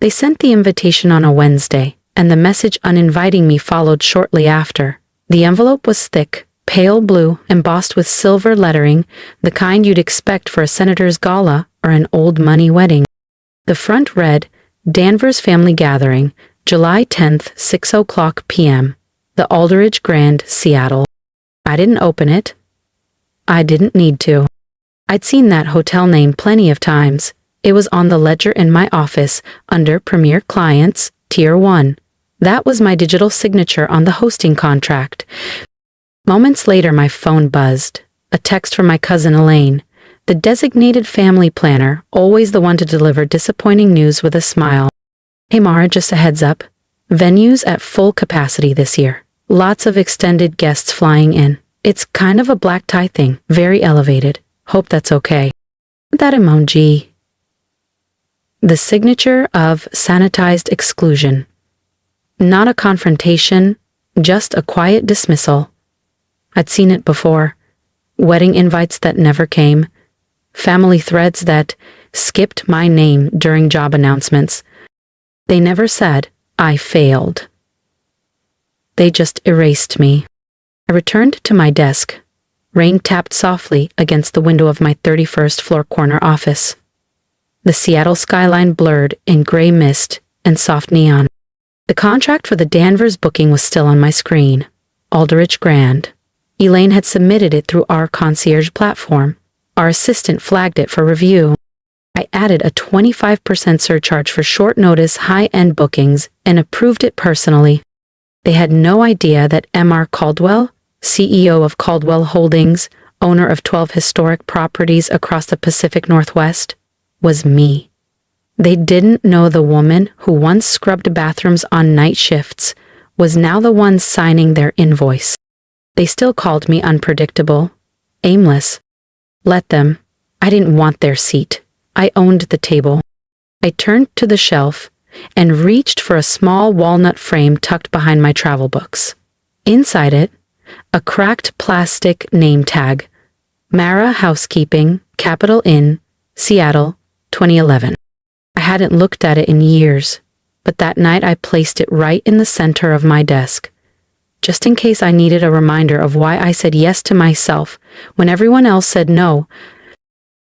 They sent the invitation on a Wednesday, and the message uninviting me followed shortly after. The envelope was thick, pale blue, embossed with silver lettering, the kind you'd expect for a senator's gala or an old money wedding. The front read, Danvers Family Gathering, July 10th, 6:00 p.m. The Aldridge Grand, Seattle. I didn't open it. I didn't need to. I'd seen that hotel name plenty of times. It was on the ledger in my office under Premier Clients, Tier 1. That was my digital signature on the hosting contract. Moments later, my phone buzzed. A text from my cousin Elaine, the designated family planner, always the one to deliver disappointing news with a smile. Hey Mara, just a heads up. Venues at full capacity this year. Lots of extended guests flying in. It's kind of a black tie thing, very elevated. Hope that's okay. That emoji. The signature of sanitized exclusion. Not a confrontation, just a quiet dismissal. I'd seen it before. Wedding invites that never came. Family threads that skipped my name during job announcements. They never said, I failed. They just erased me. I returned to my desk. Rain tapped softly against the window of my 31st floor corner office. The Seattle skyline blurred in gray mist and soft neon. The contract for the Danvers booking was still on my screen. Aldridge Grand. Elaine had submitted it through our concierge platform. Our assistant flagged it for review. I added a 25% surcharge for short notice high-end bookings and approved it personally. They had no idea that M.R. Caldwell, CEO of Caldwell Holdings, owner of 12 historic properties across the Pacific Northwest, was me. They didn't know the woman who once scrubbed bathrooms on night shifts was now the one signing their invoice. They still called me unpredictable, aimless. Let them. I didn't want their seat. I owned the table. I turned to the shelf and reached for a small walnut frame tucked behind my travel books. Inside it, a cracked plastic name tag. Mara Housekeeping, Capital Inn, Seattle, 2011. I hadn't looked at it in years, but that night I placed it right in the center of my desk, just in case I needed a reminder of why I said yes to myself when everyone else said no.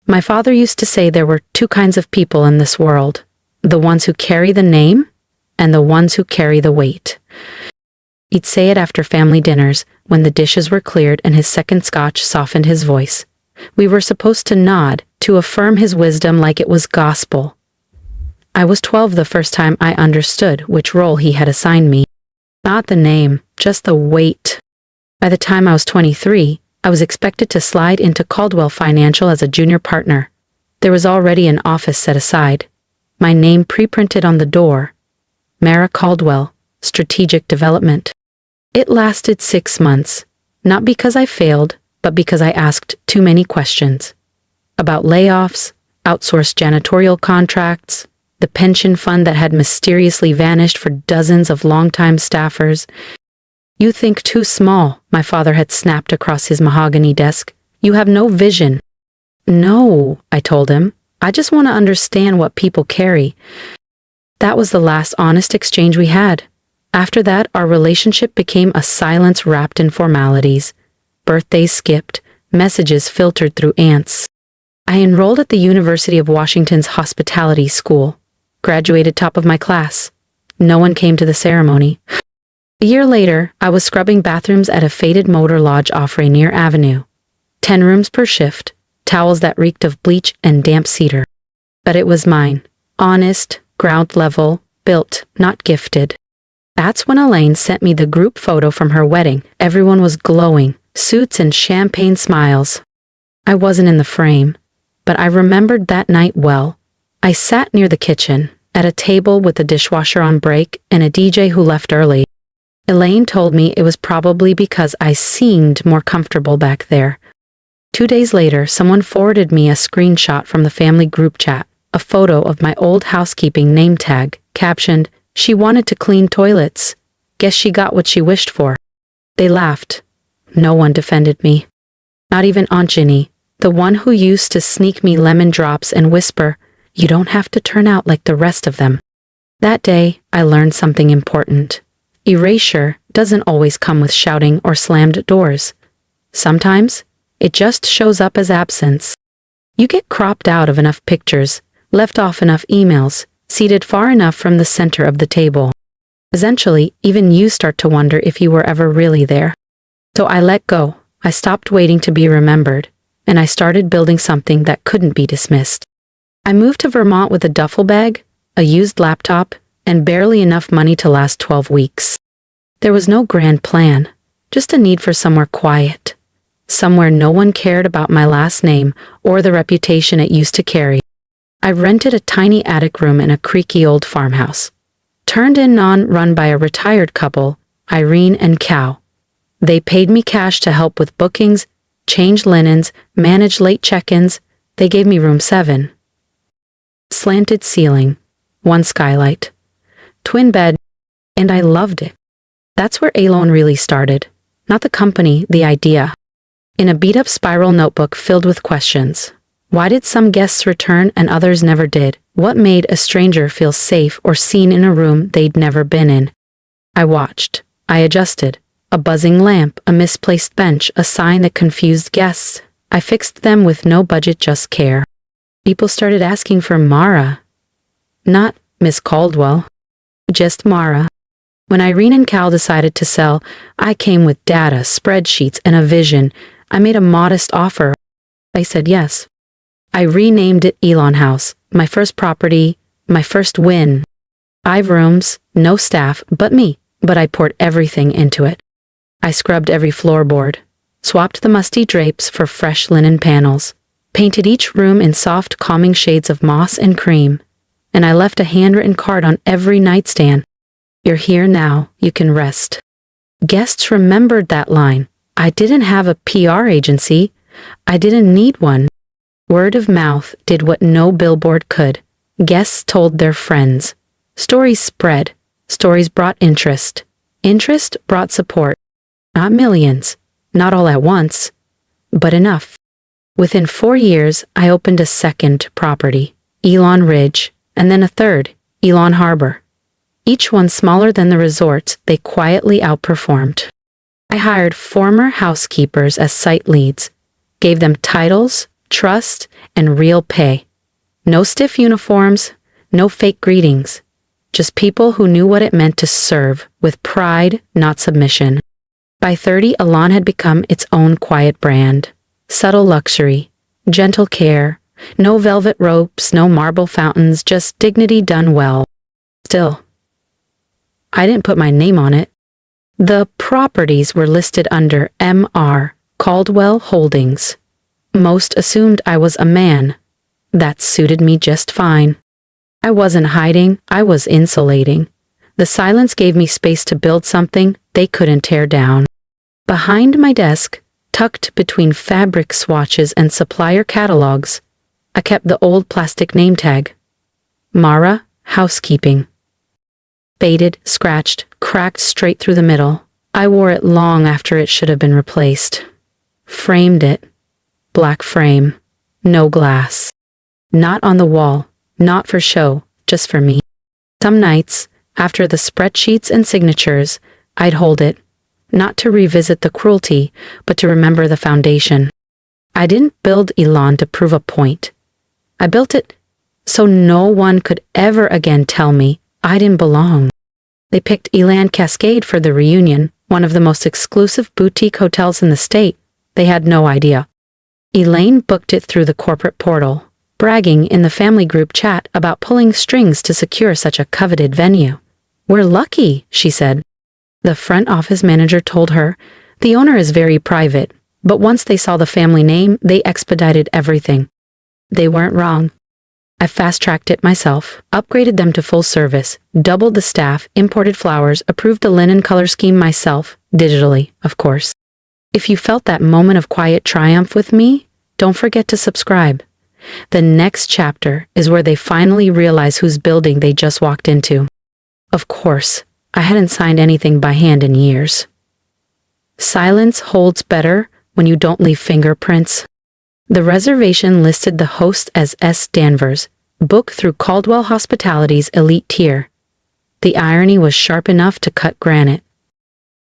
My father used to say there were two kinds of people in this world, the ones who carry the name and the ones who carry the weight. He'd say it after family dinners when the dishes were cleared and his second scotch softened his voice. We were supposed to nod to affirm his wisdom like it was gospel. I was 12 the first time I understood which role he had assigned me. Not the name, just the weight. By the time I was 23, I was expected to slide into Caldwell Financial as a junior partner. There was already an office set aside. My name pre-printed on the door. Mara Caldwell, Strategic Development. It lasted 6 months, not because I failed, but because I asked too many questions. About layoffs, outsourced janitorial contracts, the pension fund that had mysteriously vanished for dozens of longtime staffers. You think too small, my father had snapped across his mahogany desk. You have no vision. No, I told him. I just want to understand what people carry. That was the last honest exchange we had. After that, our relationship became a silence wrapped in formalities. Birthdays skipped, messages filtered through ants. I enrolled at the University of Washington's hospitality school. Graduated top of my class. No one came to the ceremony. A year later, I was scrubbing bathrooms at a faded motor lodge off Rainier Avenue. 10 rooms per shift, towels that reeked of bleach and damp cedar. But it was mine. Honest, ground level, built, not gifted. That's when Elaine sent me the group photo from her wedding. Everyone was glowing, suits and champagne smiles. I wasn't in the frame, but I remembered that night well. I sat near the kitchen, at a table with the dishwasher on break and a DJ who left early. Elaine told me it was probably because I seemed more comfortable back there. 2 days later, someone forwarded me a screenshot from the family group chat, a photo of my old housekeeping name tag, captioned, "She wanted to clean toilets. Guess she got what she wished for." They laughed. No one defended me. Not even Aunt Ginny, the one who used to sneak me lemon drops and whisper, "You don't have to turn out like the rest of them." That day, I learned something important. Erasure doesn't always come with shouting or slammed doors. Sometimes, it just shows up as absence. You get cropped out of enough pictures, left off enough emails, seated far enough from the center of the table. Eventually, even you start to wonder if you were ever really there. So I let go. I stopped waiting to be remembered, and I started building something that couldn't be dismissed. I moved to Vermont with a duffel bag, a used laptop, and barely enough money to last 12 weeks. There was no grand plan, just a need for somewhere quiet, somewhere no one cared about my last name or the reputation it used to carry. I rented a tiny attic room in a creaky old farmhouse. Turned in on run by a retired couple, Irene and Cal. They paid me cash to help with bookings, change linens, manage late check-ins. They gave me room 7. Slanted ceiling, one skylight, twin bed, and I loved it. That's where Alone really started. Not the company, the idea. In a beat-up spiral notebook filled with questions. Why did some guests return and others never did? What made a stranger feel safe or seen in a room they'd never been in? I watched. I adjusted. A buzzing lamp, a misplaced bench, a sign that confused guests. I fixed them with no budget, just care. People started asking for Mara. Not Miss Caldwell. Just Mara. When Irene and Cal decided to sell, I came with data, spreadsheets, and a vision. I made a modest offer. They said yes. I renamed it Elon House, my first property, my first win. 5 rooms, no staff, but me, but I poured everything into it. I scrubbed every floorboard, swapped the musty drapes for fresh linen panels, painted each room in soft, calming shades of moss and cream, and I left a handwritten card on every nightstand. You're here now, you can rest. Guests remembered that line. I didn't have a PR agency. I didn't need one. Word of mouth did what no billboard could. Guests told their friends. Stories spread. Stories brought interest. Interest brought support. Not millions, not all at once, but enough. Within 4 years, I opened a second property, Elon Ridge, and then a third, Elon Harbor. Each one smaller than the resort, they quietly outperformed. I hired former housekeepers as site leads, gave them titles, trust, and real pay. No stiff uniforms, no fake greetings, just people who knew what it meant to serve with pride, not submission. By 30, Elon had become its own quiet brand. Subtle luxury, gentle care, no velvet ropes, no marble fountains, just dignity done well. Still, I didn't put my name on it. The properties were listed under M.R. Caldwell Holdings. Most assumed I was a man. That suited me just fine. I wasn't hiding, I was insulating. The silence gave me space to build something they couldn't tear down. Behind my desk, tucked between fabric swatches and supplier catalogs, I kept the old plastic name tag. Mara Housekeeping. Faded, scratched, cracked straight through the middle. I wore it long after it should have been replaced. Framed it. Black frame. No glass. Not on the wall. Not for show, just for me. Some nights, after the spreadsheets and signatures, I'd hold it, not to revisit the cruelty, but to remember the foundation. I didn't build Elon to prove a point. I built it so no one could ever again tell me I didn't belong. They picked Elan Cascade for the reunion, one of the most exclusive boutique hotels in the state. They had no idea. Elaine booked it through the corporate portal, bragging in the family group chat about pulling strings to secure such a coveted venue. "We're lucky," she said. The front office manager told her, "The owner is very private, but once they saw the family name, they expedited everything." They weren't wrong. I fast-tracked it myself, upgraded them to full service, doubled the staff, imported flowers, approved the linen color scheme myself, digitally, of course. If you felt that moment of quiet triumph with me, don't forget to subscribe. The next chapter is where they finally realize whose building they just walked into. Of course, I hadn't signed anything by hand in years. Silence holds better when you don't leave fingerprints. The reservation listed the host as S. Danvers, booked through Caldwell Hospitality's elite tier. The irony was sharp enough to cut granite.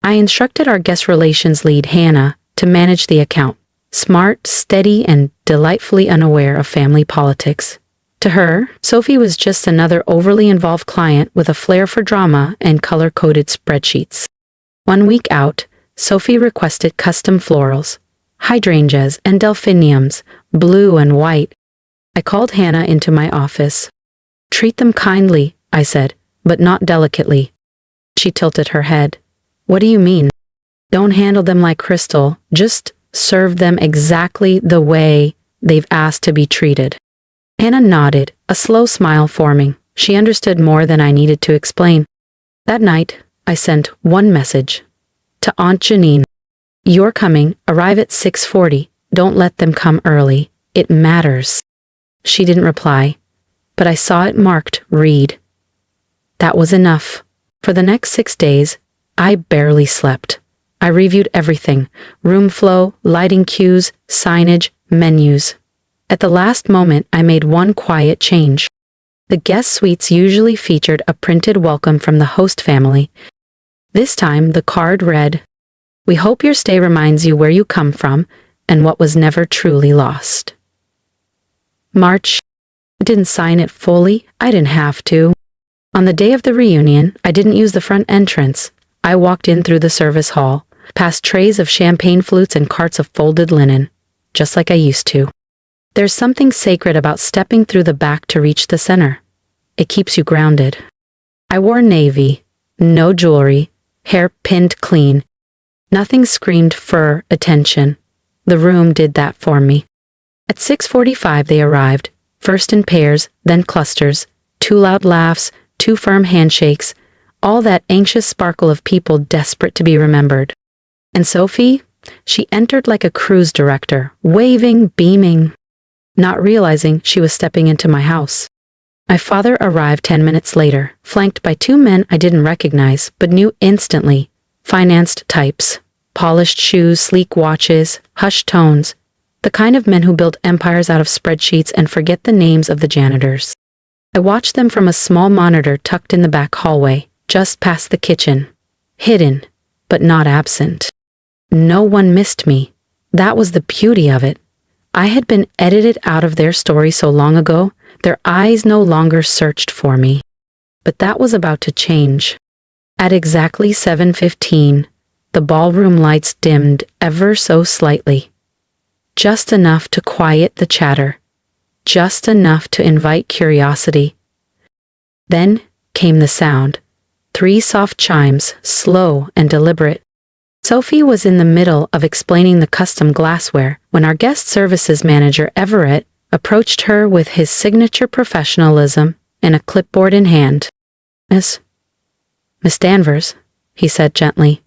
I instructed our guest relations lead, Hannah, to manage the account. Smart, steady, and delightfully unaware of family politics. To her, Sophie was just another overly involved client with a flair for drama and color-coded spreadsheets. 1 week out, Sophie requested custom florals, hydrangeas and delphiniums, blue and white. I called Hannah into my office. "Treat them kindly," I said, "but not delicately." She tilted her head. "What do you mean?" "Don't handle them like crystal, just serve them exactly the way they've asked to be treated." Hannah nodded, a slow smile forming. She understood more than I needed to explain. That night, I sent one message. To Aunt Janine. "You're coming, arrive at 6:40. Don't let them come early. It matters." She didn't reply, but I saw it marked read. That was enough. For the next 6 days, I barely slept. I reviewed everything: room flow, lighting cues, signage, menus. At the last moment, I made one quiet change. The guest suites usually featured a printed welcome from the host family. This time, the card read, "We hope your stay reminds you where you come from and what was never truly lost." March. I didn't sign it fully. I didn't have to. On the day of the reunion, I didn't use the front entrance. I walked in through the service hall, past trays of champagne flutes and carts of folded linen, just like I used to. There's something sacred about stepping through the back to reach the center. It keeps you grounded. I wore navy, no jewelry, hair pinned clean. Nothing screamed fur attention. The room did that for me. At 6:45 they arrived, first in pairs, then clusters, 2 loud laughs, 2 firm handshakes, all that anxious sparkle of people desperate to be remembered. And Sophie, she entered like a cruise director, waving, beaming, not realizing she was stepping into my house. My father arrived 10 minutes later, flanked by 2 men I didn't recognize, but knew instantly. Financed types. Polished shoes, sleek watches, hushed tones. The kind of men who build empires out of spreadsheets and forget the names of the janitors. I watched them from a small monitor tucked in the back hallway, just past the kitchen. Hidden, but not absent. No one missed me. That was the beauty of it. I had been edited out of their story so long ago, their eyes no longer searched for me. But that was about to change. At exactly 7:15, the ballroom lights dimmed ever so slightly. Just enough to quiet the chatter. Just enough to invite curiosity. Then came the sound. 3 soft chimes, slow and deliberate. Sophie was in the middle of explaining the custom glassware when our guest services manager, Everett, approached her with his signature professionalism and a clipboard in hand. Miss Danvers," he said gently,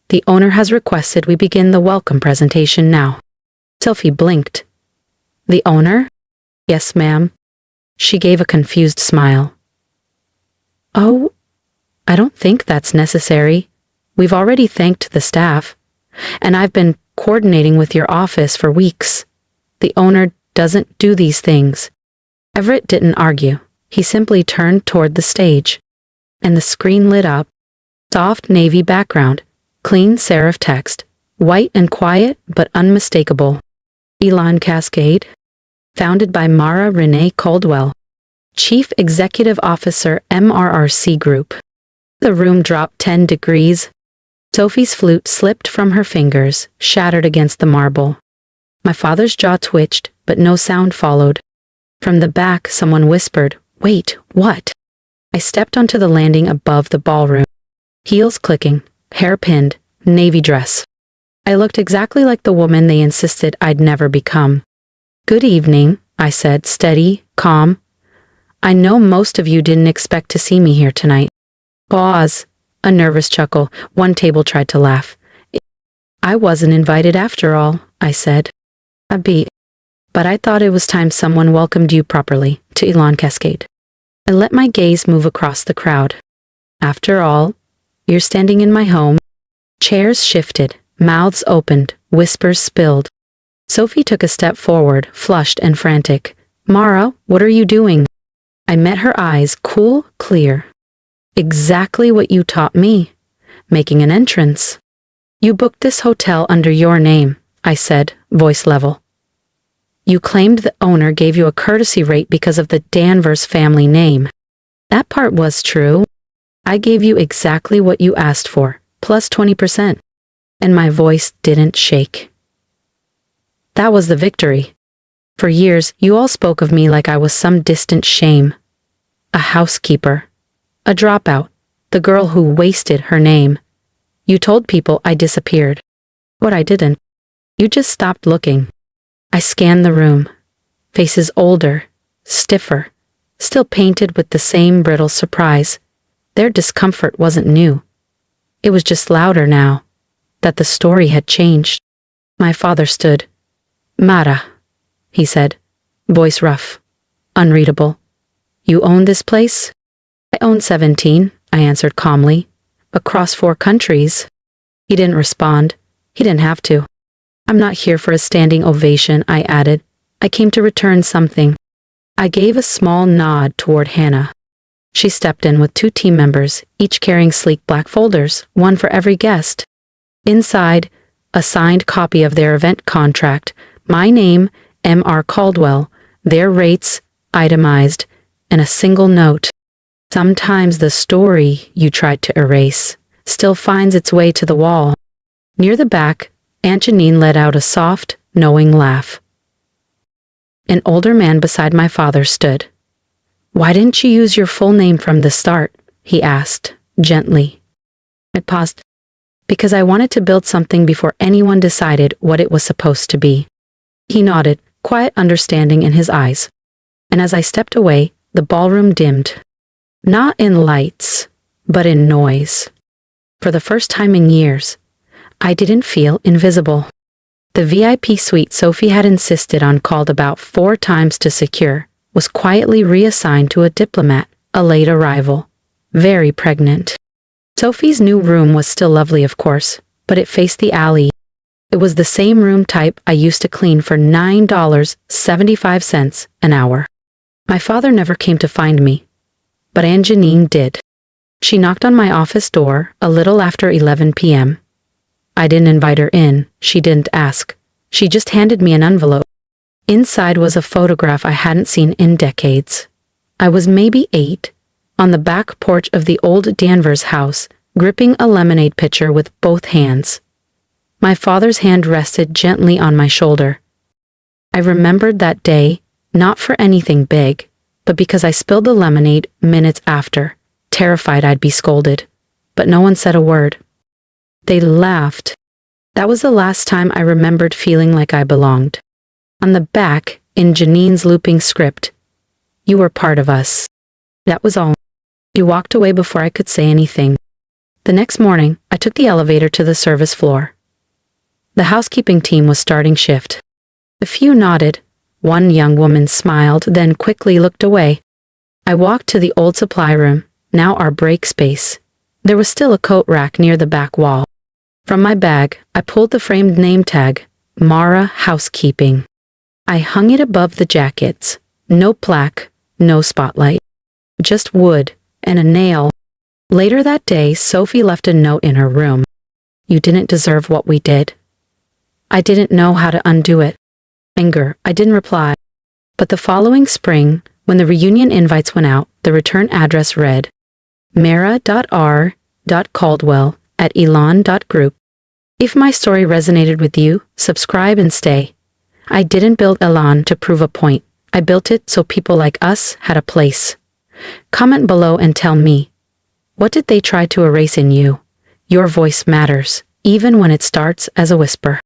"the owner has requested we begin the welcome presentation now." Sophie blinked. "The owner?" "Yes, ma'am." She gave a confused smile. "Oh, I don't think that's necessary. We've already thanked the staff, and I've been coordinating with your office for weeks. The owner doesn't do these things." Everett didn't argue. He simply turned toward the stage, and the screen lit up. Soft navy background, clean serif text, white and quiet but unmistakable. Elon Cascade, founded by Mara Renee Caldwell, Chief Executive Officer, MRRC Group. The room dropped 10 degrees. Sophie's flute slipped from her fingers, shattered against the marble. My father's jaw twitched, but no sound followed. From the back, someone whispered, "Wait, what?" I stepped onto the landing above the ballroom. Heels clicking, hair pinned, navy dress. I looked exactly like the woman they insisted I'd never become. "Good evening," I said, steady, calm. "I know most of you didn't expect to see me here tonight." Pause. A nervous chuckle. One table tried to laugh. "I wasn't invited after all," I said. "A beat. But I thought it was time someone welcomed you properly to Elon Cascade." I let my gaze move across the crowd. "After all, you're standing in my home." Chairs shifted, mouths opened, whispers spilled. Sophie took a step forward, flushed and frantic. "Mara, what are you doing?" I met her eyes, cool, clear. Exactly what you taught me. Making an entrance. You booked this hotel under your name, I said, voice level. You claimed the owner gave you a courtesy rate because of the Danvers family name. That part was true. I gave you exactly what you asked for, plus 20%. And my voice didn't shake. That was the victory. For years, you all spoke of me like I was some distant shame. A housekeeper. A dropout. The girl who wasted her name. You told people I disappeared. But I didn't. You just stopped looking. I scanned the room. Faces older, stiffer, still painted with the same brittle surprise. Their discomfort wasn't new. It was just louder now, that the story had changed. My father stood. Mara, he said, voice rough, unreadable. You own this place? I own 17, I answered calmly. Across 4 countries. He didn't respond. He didn't have to. I'm not here for a standing ovation, I added. I came to return something. I gave a small nod toward Hannah. She stepped in with 2 team members, each carrying sleek black folders, one for every guest. Inside, a signed copy of their event contract, my name, M.R. Caldwell, their rates, itemized, and a single note. Sometimes the story you tried to erase still finds its way to the wall. Near the back, Aunt Janine let out a soft, knowing laugh. An older man beside my father stood. Why didn't you use your full name from the start? He asked, gently. I paused. Because I wanted to build something before anyone decided what it was supposed to be. He nodded, quiet understanding in his eyes. And as I stepped away, the ballroom dimmed. Not in lights, but in noise. For the first time in years, I didn't feel invisible. The VIP suite Sophie had insisted on, called about 4 times to secure, was quietly reassigned to a diplomat, a late arrival, very pregnant. Sophie's new room was still lovely, of course, but it faced the alley. It was the same room type I used to clean for $9.75 an hour. My father never came to find me, but Aunt Janine did. She knocked on my office door a little after 11 p.m. I didn't invite her in, she didn't ask. She just handed me an envelope. Inside was a photograph I hadn't seen in decades. I was maybe 8, on the back porch of the old Danvers house, gripping a lemonade pitcher with both hands. My father's hand rested gently on my shoulder. I remembered that day, not for anything big, but because I spilled the lemonade minutes after, terrified I'd be scolded. But no one said a word. They laughed. That was the last time I remembered feeling like I belonged. On the back, in Janine's looping script, you were part of us. That was all. You walked away before I could say anything. The next morning, I took the elevator to the service floor. The housekeeping team was starting shift. A few nodded. One young woman smiled, then quickly looked away. I walked to the old supply room, now our break space. There was still a coat rack near the back wall. From my bag, I pulled the framed name tag, Mara Housekeeping. I hung it above the jackets. No plaque, no spotlight. Just wood and a nail. Later that day, Sophie left a note in her room. You didn't deserve what we did. I didn't know how to undo it. Anger, I didn't reply. But the following spring, when the reunion invites went out, the return address read, mara.r.caldwell@elan.group. If my story resonated with you, subscribe and stay. I didn't build Elan to prove a point. I built it so people like us had a place. Comment below and tell me, what did they try to erase in you? Your voice matters, even when it starts as a whisper.